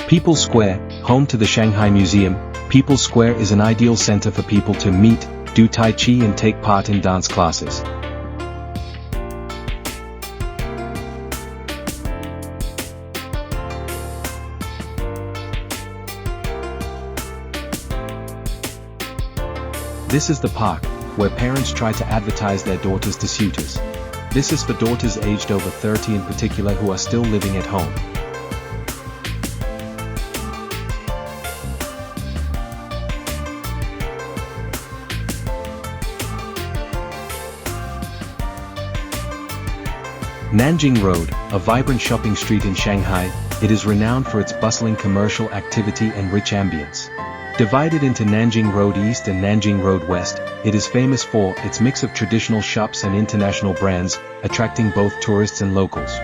People's Square, home to the Shanghai Museum. People's Square is an ideal center for people to meet, do Tai Chi and take part in dance classes. This is the park, where parents try to advertise their daughters to suitors. This is for daughters aged over 30 in particular who are still living at home. Nanjing Road, a vibrant shopping street in Shanghai, it is renowned for its bustling commercial activity and rich ambience. Divided into Nanjing Road East and Nanjing Road West, it is famous for its mix of traditional shops and international brands, attracting both tourists and locals.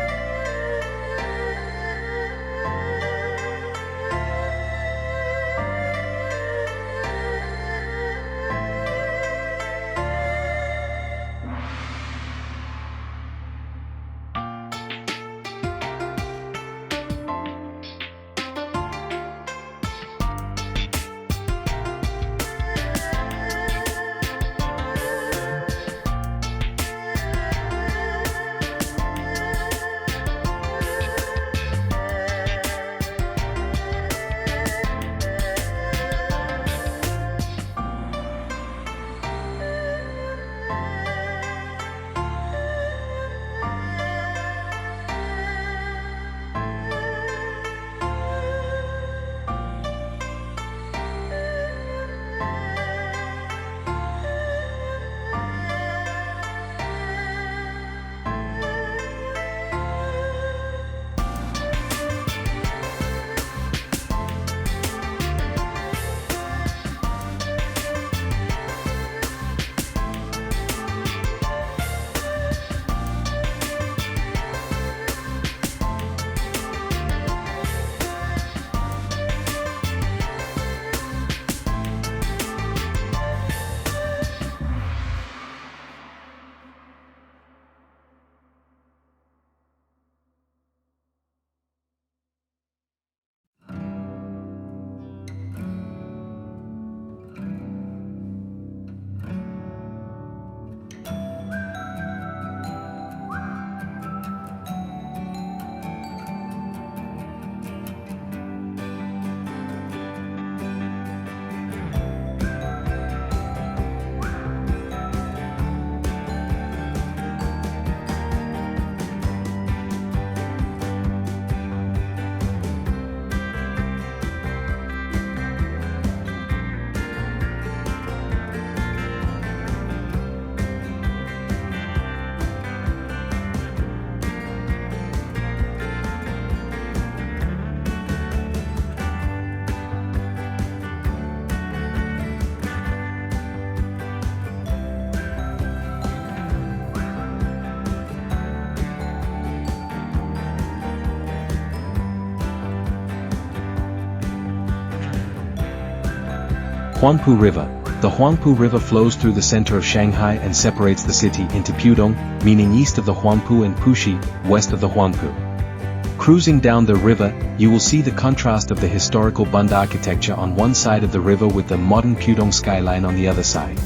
Huangpu River. The Huangpu River flows through the center of Shanghai and separates the city into Pudong, meaning east of the Huangpu, and Puxi, west of the Huangpu. Cruising down the river, you will see the contrast of the historical Bund architecture on one side of the river with the modern Pudong skyline on the other side.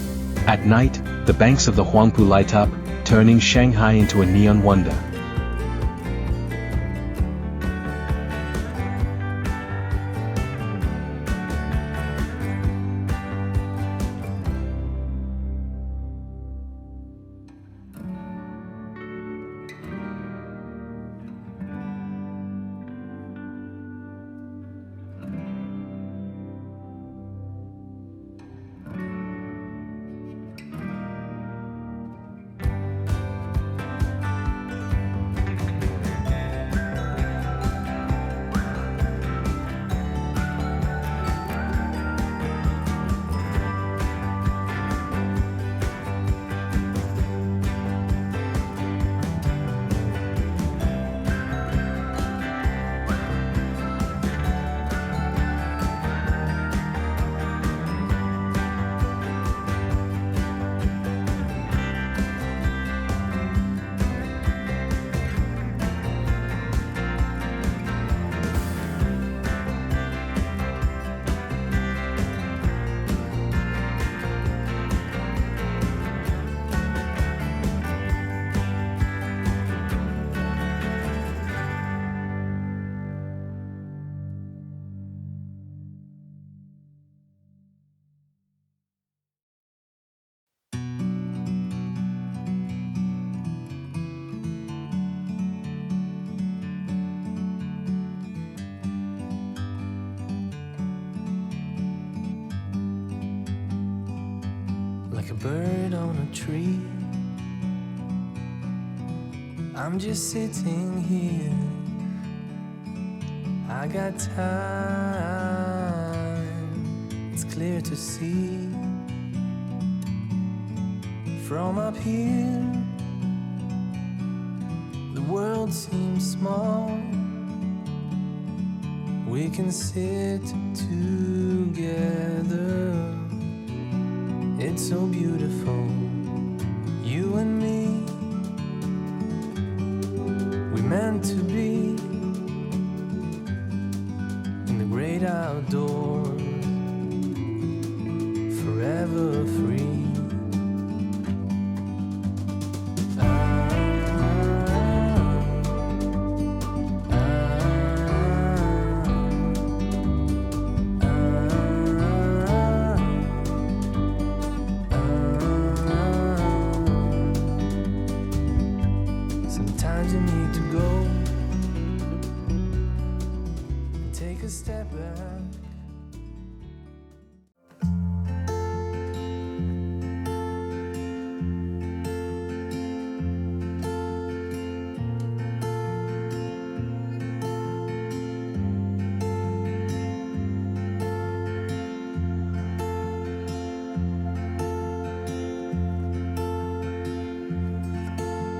At night, the banks of the Huangpu light up, turning Shanghai into a neon wonder. bird on a tree. I'm just sitting here, I got time, it's clear to see. From up here, the world seems small. We can sit together, it's so beautiful, you and me. We meant to be in the great outdoors, forever free. Sometimes you need to go and take a step back.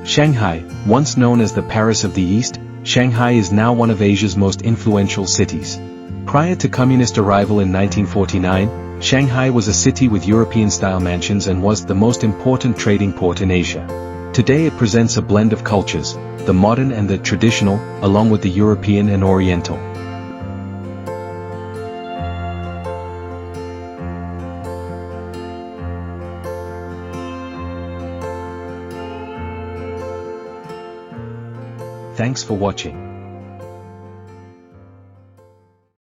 Shanghai, once known as the Paris of the East, Shanghai is now one of Asia's most influential cities. Prior to communist arrival in 1949, Shanghai was a city with European-style mansions and was the most important trading port in Asia. Today it presents a blend of cultures, the modern and the traditional, along with the European and Oriental. Thanks for watching.